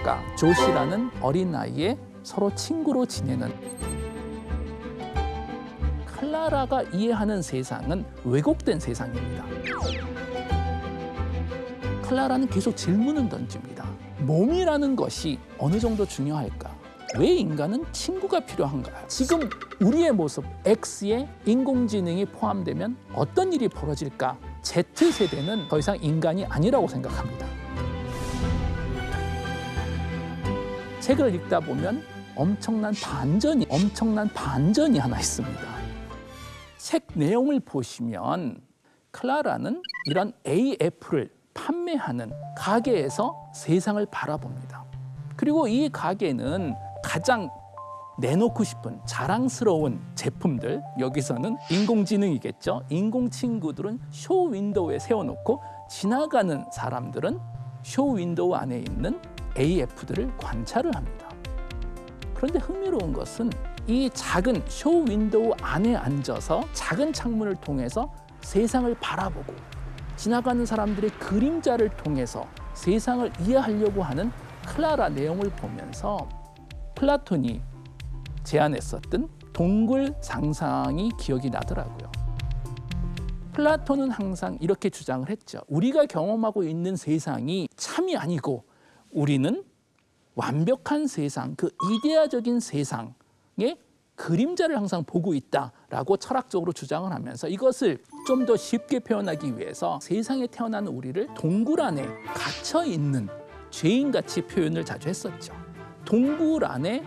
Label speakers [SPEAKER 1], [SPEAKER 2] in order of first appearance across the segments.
[SPEAKER 1] 작가 조시라는 어린아이의 서로 친구로 지내는 클라라가 이해하는 세상은 왜곡된 세상입니다. 클라라는 계속 질문을 던집니다. 몸이라는 것이 어느 정도 중요할까? 왜 인간은 친구가 필요한가? 지금 우리의 모습 X에 인공지능이 포함되면 어떤 일이 벌어질까? Z세대는 더 이상 인간이 아니라고 생각합니다. 책을 읽다 보면 엄청난 반전이 하나 있습니다. 책 내용을 보시면 클라라는 이런 AF를 판매하는 가게에서 세상을 바라봅니다. 그리고 이 가게는 가장 내놓고 싶은 자랑스러운 제품들, 여기서는 인공지능이겠죠. 인공친구들은 쇼 윈도우에 세워놓고 지나가는 사람들은 쇼 윈도우 안에 있는 AF들을 관찰을 합니다. 그런데 흥미로운 것은 이 작은 쇼 윈도우 안에 앉아서 작은 창문을 통해서 세상을 바라보고 지나가는 사람들의 그림자를 통해서 세상을 이해하려고 하는 클라라 내용을 보면서 플라톤이 제안했었던 동굴 상상이 기억이 나더라고요. 플라톤은 항상 이렇게 주장을 했죠. 우리가 경험하고 있는 세상이 참이 아니고 우리는 완벽한 세상, 그 이데아적인 세상의 그림자를 항상 보고 있다라고 철학적으로 주장을 하면서 이것을 좀 더 쉽게 표현하기 위해서 세상에 태어난 우리를 동굴 안에 갇혀 있는 죄인같이 표현을 자주 했었죠. 동굴 안에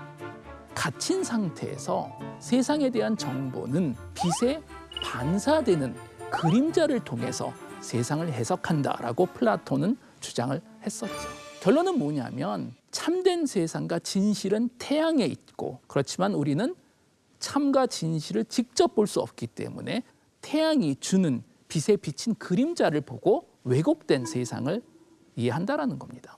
[SPEAKER 1] 갇힌 상태에서 세상에 대한 정보는 빛에 반사되는 그림자를 통해서 세상을 해석한다라고 플라톤은 주장을 했었죠. 결론은 뭐냐면 참된 세상과 진실은 태양에 있고, 그렇지만 우리는 참과 진실을 직접 볼 수 없기 때문에 태양이 주는 빛에 비친 그림자를 보고 왜곡된 세상을 이해한다라는 겁니다.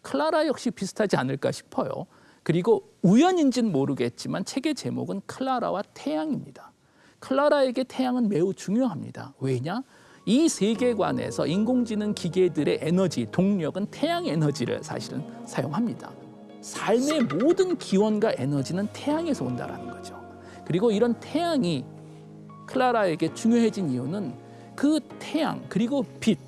[SPEAKER 1] 클라라 역시 비슷하지 않을까 싶어요. 그리고 우연인지는 모르겠지만 책의 제목은 클라라와 태양입니다. 클라라에게 태양은 매우 중요합니다. 왜냐? 이 세계관에서 인공지능 기계들의 에너지, 동력은 태양 에너지를 사실은 사용합니다. 삶의 모든 기원과 에너지는 태양에서 온다는 거죠. 그리고 이런 태양이 클라라에게 중요해진 이유는 그 태양 그리고 빛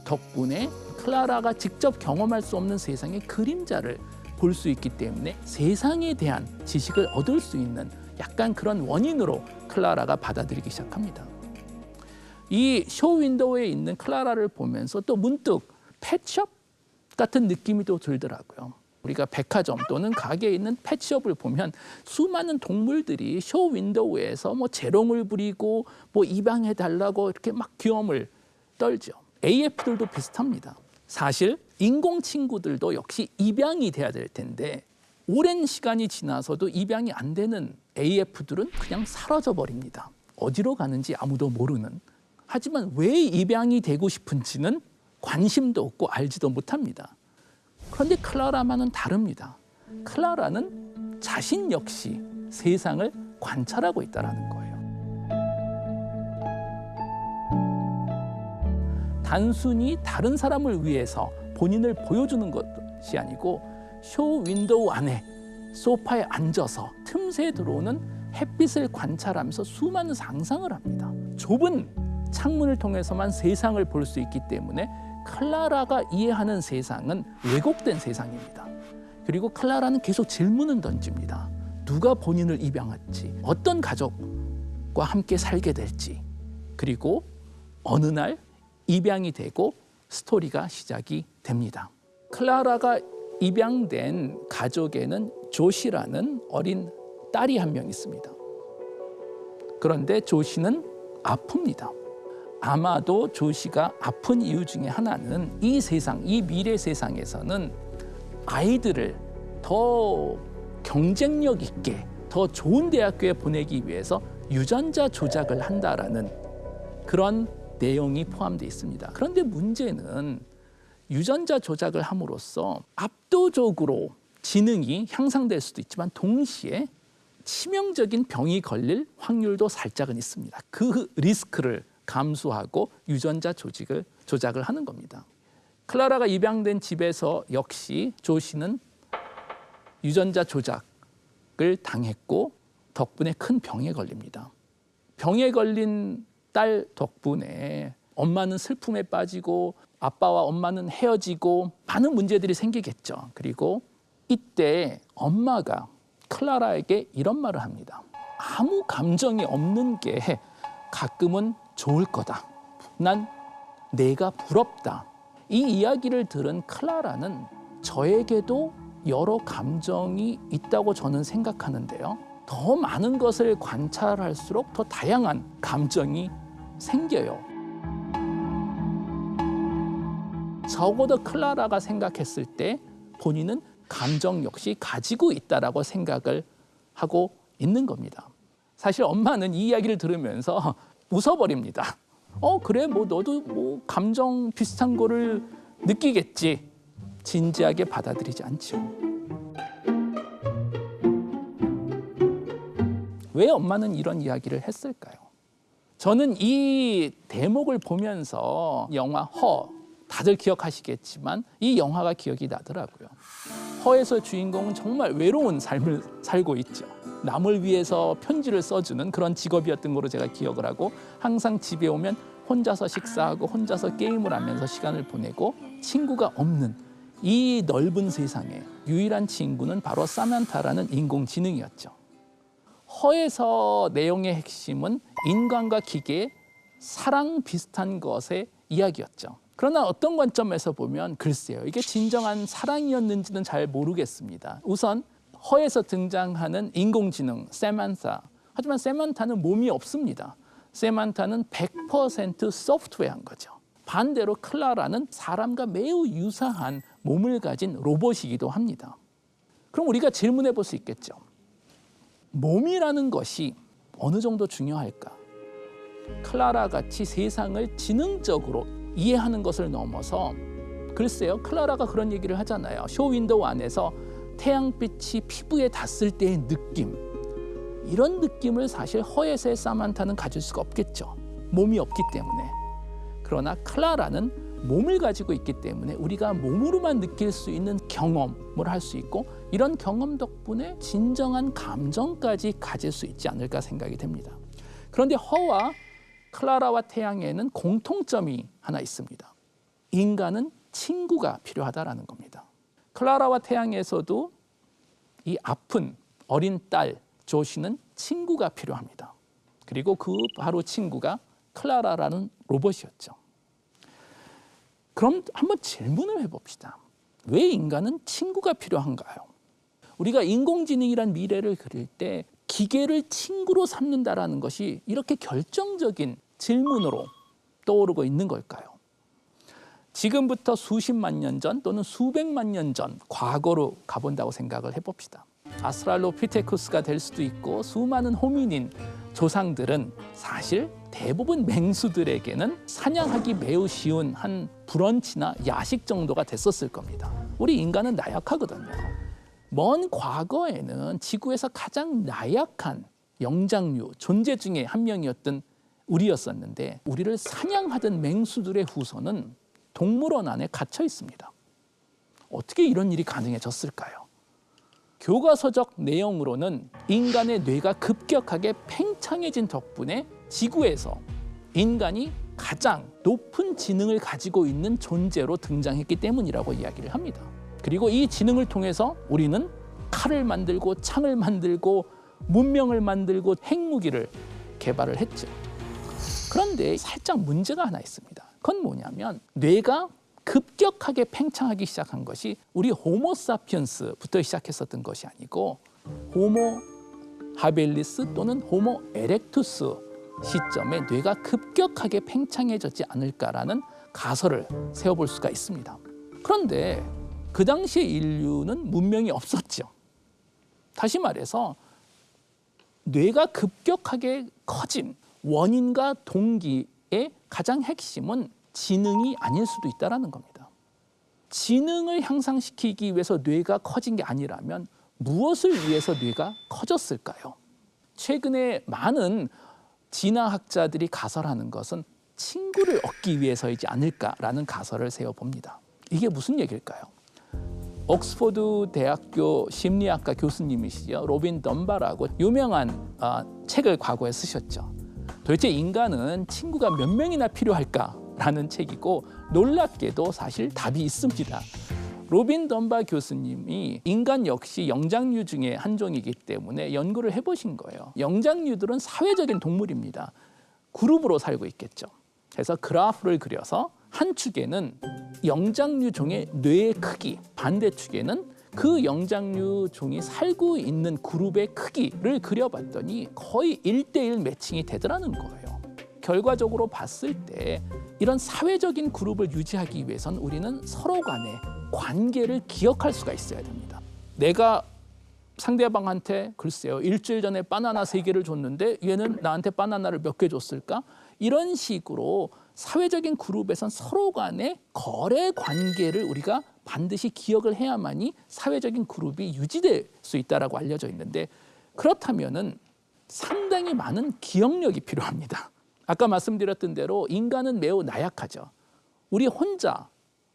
[SPEAKER 1] 덕분에 클라라가 직접 경험할 수 없는 세상의 그림자를 볼 수 있기 때문에 세상에 대한 지식을 얻을 수 있는 약간 그런 원인으로 클라라가 받아들이기 시작합니다. 이 쇼 윈도우에 있는 클라라를 보면서 또 문득 펫숍 같은 느낌이 또 들더라고요. 우리가 백화점 또는 가게에 있는 펫숍을 보면 수많은 동물들이 쇼 윈도우에서 재롱을 부리고 입양해 달라고 이렇게 막 귀염을 떨죠. AF들도 비슷합니다. 사실 인공친구들도 역시 입양이 돼야 될 텐데 오랜 시간이 지나서도 입양이 안 되는 AF들은 그냥 사라져 버립니다. 어디로 가는지 아무도 모르는. 하지만 왜 입양이 되고 싶은지는 관심도 없고 알지도 못합니다. 그런데 클라라만은 다릅니다. 클라라는 자신 역시 세상을 관찰하고 있다는 거예요. 단순히 다른 사람을 위해서 본인을 보여주는 것이 아니고 쇼 윈도우 안에 소파에 앉아서 틈새 들어오는 햇빛을 관찰하면서 수많은 상상을 합니다. 좁은 창문을 통해서만 세상을 볼 수 있기 때문에 클라라가 이해하는 세상은 왜곡된 세상입니다. 그리고 클라라는 계속 질문을 던집니다. 누가 본인을 입양할지, 어떤 가족과 함께 살게 될지, 그리고 어느 날 입양이 되고 스토리가 시작이 됩니다. 클라라가 입양된 가족에는 조시라는 어린 딸이 한 명 있습니다. 그런데 조시는 아픕니다. 아마도 조시가 아픈 이유 중에 하나는 이 세상, 이 미래 세상에서는 아이들을 더 경쟁력 있게 더 좋은 대학교에 보내기 위해서 유전자 조작을 한다라는 그런 내용이 포함되어 있습니다. 그런데 문제는 유전자 조작을 함으로써 압도적으로 지능이 향상될 수도 있지만 동시에 치명적인 병이 걸릴 확률도 살짝은 있습니다. 그 리스크를 감수하고 유전자 조작을 하는 겁니다. 클라라가 입양된 집에서 역시 조시는 유전자 조작을 당했고 덕분에 큰 병에 걸립니다. 병에 걸린 딸 덕분에 엄마는 슬픔에 빠지고 아빠와 엄마는 헤어지고 많은 문제들이 생기겠죠. 그리고 이때 엄마가 클라라에게 이런 말을 합니다. 아무 감정이 없는 게 가끔은 좋을 거다. 난 내가 부럽다. 이 이야기를 들은 클라라는 저에게도 여러 감정이 있다고 저는 생각하는데요. 더 많은 것을 관찰할수록 더 다양한 감정이 생겨요. 적어도 클라라가 생각했을 때 본인은 감정 역시 가지고 있다라고 생각을 하고 있는 겁니다. 사실 엄마는 이 이야기를 들으면서 웃어버립니다. 그래 뭐 너도 뭐 감정 비슷한 거를 느끼겠지. 진지하게 받아들이지 않죠. 왜 엄마는 이런 이야기를 했을까요? 저는 이 대목을 보면서 영화 허, 다들 기억하시겠지만 이 영화가 기억이 나더라고요. 허에서 주인공은 정말 외로운 삶을 살고 있죠. 남을 위해서 편지를 써주는 그런 직업이었던 걸로 제가 기억을 하고 항상 집에 오면 혼자서 식사하고 혼자서 게임을 하면서 시간을 보내고 친구가 없는 이 넓은 세상에 유일한 친구는 바로 사만타라는 인공지능이었죠. 허에서 내용의 핵심은 인간과 기계의 사랑 비슷한 것의 이야기였죠. 그러나 어떤 관점에서 보면 글쎄요, 이게 진정한 사랑이었는지는 잘 모르겠습니다. 우선 허에서 등장하는 인공지능 세만타. 하지만 세만타는 몸이 없습니다. 세만타는 100% 소프트웨어인 거죠. 반대로 클라라는 사람과 매우 유사한 몸을 가진 로봇이기도 합니다. 그럼 우리가 질문해 볼 수 있겠죠. 몸이라는 것이 어느 정도 중요할까? 클라라 같이 세상을 지능적으로 이해하는 것을 넘어서 글쎄요, 클라라가 그런 얘기를 하잖아요. 쇼윈도우 안에서 태양빛이 피부에 닿았을 때의 느낌, 이런 느낌을 사실 허에서의 사만타는 가질 수가 없겠죠. 몸이 없기 때문에. 그러나 클라라는 몸을 가지고 있기 때문에 우리가 몸으로만 느낄 수 있는 경험을 할 수 있고 이런 경험 덕분에 진정한 감정까지 가질 수 있지 않을까 생각이 됩니다. 그런데 허와 클라라와 태양에는 공통점이 하나 있습니다. 인간은 친구가 필요하다라는 겁니다. 클라라와 태양에서도 이 아픈 어린 딸 조시는 친구가 필요합니다. 그리고 그 바로 친구가 클라라라는 로봇이었죠. 그럼 한번 질문을 해봅시다. 왜 인간은 친구가 필요한가요? 우리가 인공지능이란 미래를 그릴 때 기계를 친구로 삼는다라는 것이 이렇게 결정적인 질문으로 떠오르고 있는 걸까요? 지금부터 수십만 년 전 또는 수백만 년 전 과거로 가본다고 생각을 해봅시다. 아스트랄로피테쿠스가 될 수도 있고 수많은 호미닌 조상들은 사실 대부분 맹수들에게는 사냥하기 매우 쉬운 한 브런치나 야식 정도가 됐었을 겁니다. 우리 인간은 나약하거든요. 먼 과거에는 지구에서 가장 나약한 영장류 존재 중에 한 명이었던 우리였었는데 우리를 사냥하던 맹수들의 후손은 동물원 안에 갇혀 있습니다. 어떻게 이런 일이 가능해졌을까요? 교과서적 내용으로는 인간의 뇌가 급격하게 팽창해진 덕분에 지구에서 인간이 가장 높은 지능을 가지고 있는 존재로 등장했기 때문이라고 이야기를 합니다. 그리고 이 지능을 통해서 우리는 칼을 만들고 창을 만들고 문명을 만들고 핵무기를 개발을 했죠. 그런데 살짝 문제가 하나 있습니다. 그건 뭐냐면 뇌가 급격하게 팽창하기 시작한 것이 우리 호모사피엔스부터 시작했었던 것이 아니고 호모 하빌리스 또는 호모 에렉투스 시점에 뇌가 급격하게 팽창해졌지 않을까라는 가설을 세워볼 수가 있습니다. 그런데 그 당시에 인류는 문명이 없었죠. 다시 말해서 뇌가 급격하게 커진 원인과 동기의 가장 핵심은 지능이 아닐 수도 있다는 겁니다. 지능을 향상시키기 위해서 뇌가 커진 게 아니라면 무엇을 위해서 뇌가 커졌을까요? 최근에 많은 진화학자들이 가설하는 것은 친구를 얻기 위해서이지 않을까라는 가설을 세워봅니다. 이게 무슨 얘기일까요? 옥스퍼드 대학교 심리학과 교수님이시죠. 로빈 덤바라고 유명한 책을 과거에 쓰셨죠. 도대체 인간은 친구가 몇 명이나 필요할까라는 책이고 놀랍게도 사실 답이 있습니다. 로빈 덤바 교수님이 인간 역시 영장류 중에 한 종이기 때문에 연구를 해보신 거예요. 영장류들은 사회적인 동물입니다. 그룹으로 살고 있겠죠. 그래서 그래프를 그려서 한 축에는 영장류 종의 뇌의 크기, 반대축에는 그 영장류 종이 살고 있는 그룹의 크기를 그려봤더니 거의 1대1 매칭이 되더라는 거예요. 결과적으로 봤을 때 이런 사회적인 그룹을 유지하기 위해선 우리는 서로 간의 관계를 기억할 수가 있어야 됩니다. 내가 상대방한테 글쎄요, 일주일 전에 바나나 3개를 줬는데 얘는 나한테 바나나를 몇 개 줬을까? 이런 식으로 사회적인 그룹에선 서로 간의 거래 관계를 우리가 반드시 기억을 해야만이 사회적인 그룹이 유지될 수 있다고 알려져 있는데, 그렇다면은 상당히 많은 기억력이 필요합니다. 아까 말씀드렸던 대로 인간은 매우 나약하죠. 우리 혼자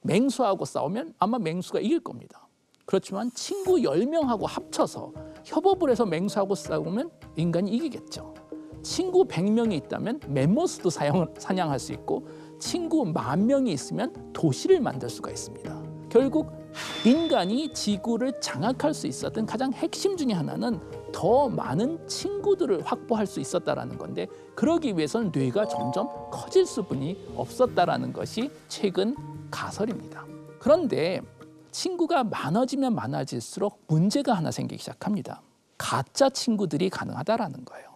[SPEAKER 1] 맹수하고 싸우면 아마 맹수가 이길 겁니다. 그렇지만 친구 10명하고 합쳐서 협업을 해서 맹수하고 싸우면 인간이 이기겠죠. 친구 100명이 있다면 멤머스도 사냥할 수 있고 친구 10,000명이 있으면 도시를 만들 수가 있습니다. 결국 인간이 지구를 장악할 수 있었던 가장 핵심 중에 하나는 더 많은 친구들을 확보할 수 있었다는 건데, 그러기 위해서는 뇌가 점점 커질 수뿐이 없었다는 것이 최근 가설입니다. 그런데 친구가 많아지면 많아질수록 문제가 하나 생기기 시작합니다. 가짜 친구들이 가능하다는 거예요.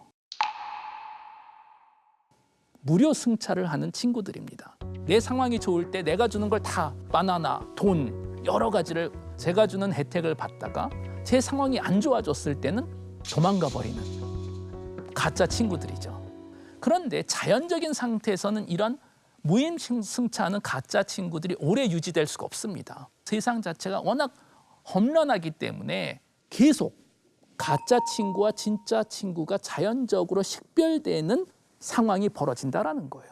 [SPEAKER 1] 무료 승차를 하는 친구들입니다. 내 상황이 좋을 때 내가 주는 걸 다 바나나, 돈, 여러 가지를 제가 주는 혜택을 받다가 제 상황이 안 좋아졌을 때는 도망가 버리는 가짜 친구들이죠. 그런데 자연적인 상태에서는 이런 무임승차하는 가짜 친구들이 오래 유지될 수가 없습니다. 세상 자체가 워낙 험난하기 때문에 계속 가짜 친구와 진짜 친구가 자연적으로 식별되는 상황이 벌어진다는 거예요.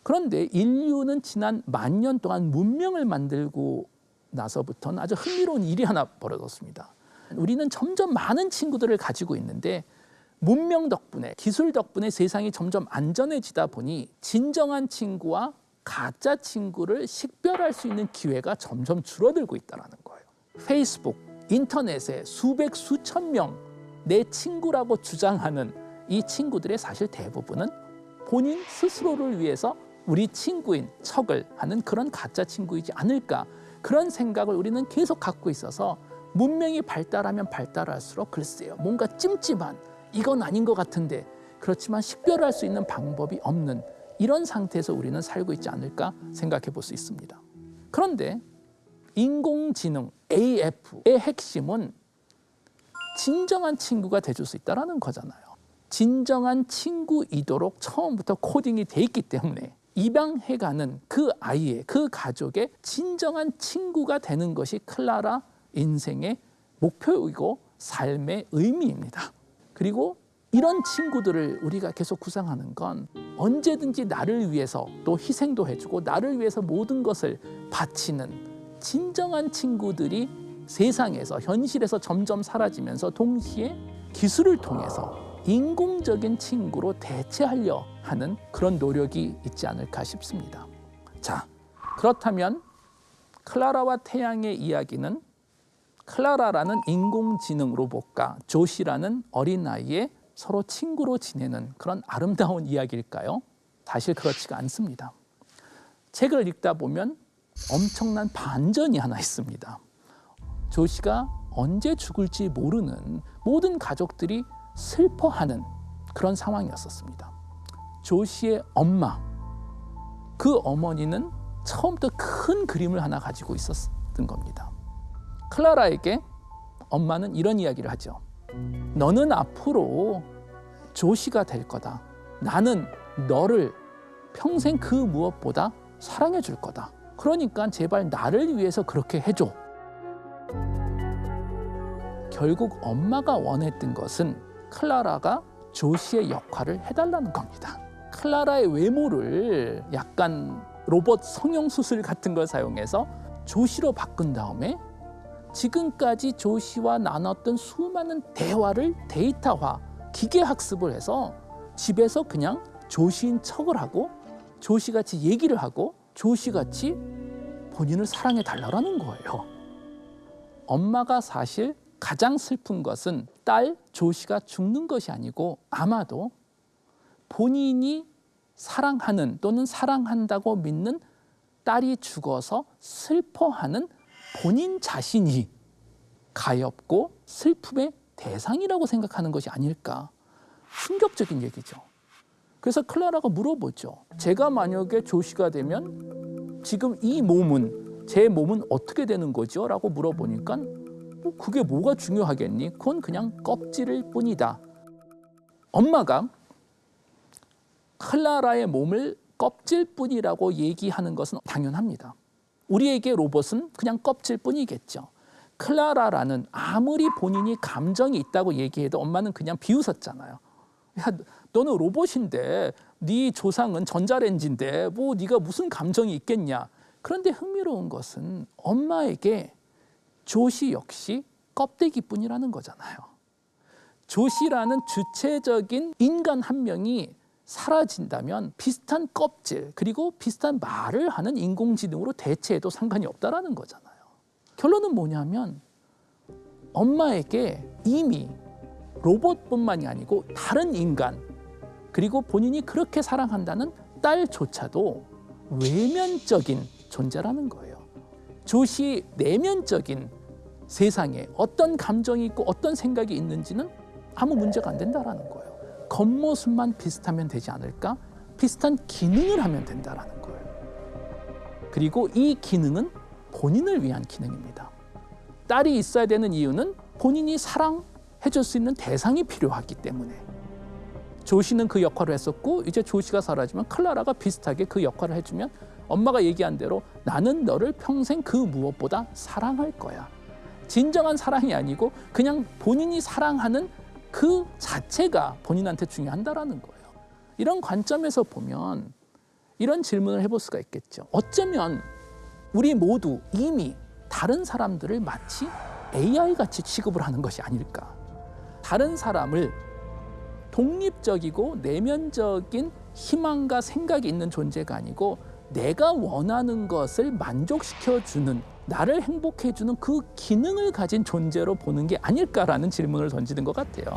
[SPEAKER 1] 그런데 인류는 지난 10,000년 동안 문명을 만들고 나서부터는 아주 흥미로운 일이 하나 벌어졌습니다. 우리는 점점 많은 친구들을 가지고 있는데 문명 덕분에, 기술 덕분에 세상이 점점 안전해지다 보니 진정한 친구와 가짜 친구를 식별할 수 있는 기회가 점점 줄어들고 있다는 거예요. 페이스북, 인터넷에 수백, 수천 명 내 친구라고 주장하는 이 친구들의 사실 대부분은 본인 스스로를 위해서 우리 친구인 척을 하는 그런 가짜 친구이지 않을까, 그런 생각을 우리는 계속 갖고 있어서 문명이 발달하면 발달할수록 글쎄요, 뭔가 찜찜한, 이건 아닌 것 같은데 그렇지만 식별할 수 있는 방법이 없는 이런 상태에서 우리는 살고 있지 않을까 생각해 볼 수 있습니다. 그런데 인공지능 AF의 핵심은 진정한 친구가 돼줄 수 있다는 거잖아요. 진정한 친구이도록 처음부터 코딩이 돼 있기 때문에 입양해가는 그 아이의, 그 가족의 진정한 친구가 되는 것이 클라라 인생의 목표이고 삶의 의미입니다. 그리고 이런 친구들을 우리가 계속 구상하는 건 언제든지 나를 위해서 또 희생도 해주고 나를 위해서 모든 것을 바치는 진정한 친구들이 세상에서, 현실에서 점점 사라지면서 동시에 기술을 통해서 인공적인 친구로 대체하려 하는 그런 노력이 있지 않을까 싶습니다. 자, 그렇다면 클라라와 태양의 이야기는 클라라라는 인공지능 로봇과 조시라는 어린아이의 서로 친구로 지내는 그런 아름다운 이야기일까요? 사실 그렇지가 않습니다. 책을 읽다 보면 엄청난 반전이 하나 있습니다. 조시가 언제 죽을지 모르는 모든 가족들이 슬퍼하는 그런 상황이었습니다. 조시의 엄마, 그 어머니는 처음부터 큰 그림을 하나 가지고 있었던 겁니다. 클라라에게 엄마는 이런 이야기를 하죠. 너는 앞으로 조시가 될 거다. 나는 너를 평생 그 무엇보다 사랑해 줄 거다. 그러니까 제발 나를 위해서 그렇게 해줘. 결국 엄마가 원했던 것은 클라라가 조시의 역할을 해달라는 겁니다. 클라라의 외모를 약간 로봇 성형수술 같은 걸 사용해서 조시로 바꾼 다음에 지금까지 조시와 나눴던 수많은 대화를 데이터화, 기계학습을 해서 집에서 그냥 조시인 척을 하고 조시같이 얘기를 하고 조시같이 본인을 사랑해 달라는 거예요. 엄마가 사실 가장 슬픈 것은 딸 조시가 죽는 것이 아니고 아마도 본인이 사랑하는 또는 사랑한다고 믿는 딸이 죽어서 슬퍼하는 본인 자신이 가엾고 슬픔의 대상이라고 생각하는 것이 아닐까. 충격적인 얘기죠. 그래서 클라라가 물어보죠. 제가 만약에 조시가 되면 지금 이 몸은, 제 몸은 어떻게 되는 거죠? 라고 물어보니까 그게 뭐가 중요하겠니? 그건 그냥 껍질일 뿐이다. 엄마가 클라라의 몸을 껍질뿐이라고 얘기하는 것은 당연합니다. 우리에게 로봇은 그냥 껍질뿐이겠죠. 클라라라는 아무리 본인이 감정이 있다고 얘기해도 엄마는 그냥 비웃었잖아요. 야, 너는 로봇인데 네 조상은 전자레인지인데 뭐 네가 무슨 감정이 있겠냐. 그런데 흥미로운 것은 엄마에게 조시 역시 껍데기뿐이라는 거잖아요. 조시라는 주체적인 인간 한 명이 사라진다면 비슷한 껍질 그리고 비슷한 말을 하는 인공지능으로 대체해도 상관이 없다라는 거잖아요. 결론은 뭐냐면 엄마에게 이미 로봇뿐만이 아니고 다른 인간 그리고 본인이 그렇게 사랑한다는 딸조차도 외면적인 존재라는 거예요. 조시 내면적인 세상에 어떤 감정이 있고 어떤 생각이 있는지는 아무 문제가 안 된다라는 거예요. 겉모습만 비슷하면 되지 않을까? 비슷한 기능을 하면 된다라는 거예요. 그리고 이 기능은 본인을 위한 기능입니다. 딸이 있어야 되는 이유는 본인이 사랑해줄 수 있는 대상이 필요하기 때문에. 조시는 그 역할을 했었고 이제 조시가 사라지면 클라라가 비슷하게 그 역할을 해주면 엄마가 얘기한 대로 나는 너를 평생 그 무엇보다 사랑할 거야. 진정한 사랑이 아니고 그냥 본인이 사랑하는 그 자체가 본인한테 중요한다라는 거예요. 이런 관점에서 보면 이런 질문을 해볼 수가 있겠죠. 어쩌면 우리 모두 이미 다른 사람들을 마치 AI같이 취급을 하는 것이 아닐까. 다른 사람을 독립적이고 내면적인 희망과 생각이 있는 존재가 아니고 내가 원하는 것을 만족시켜주는, 나를 행복해주는 그 기능을 가진 존재로 보는 게 아닐까라는 질문을 던지는 것 같아요.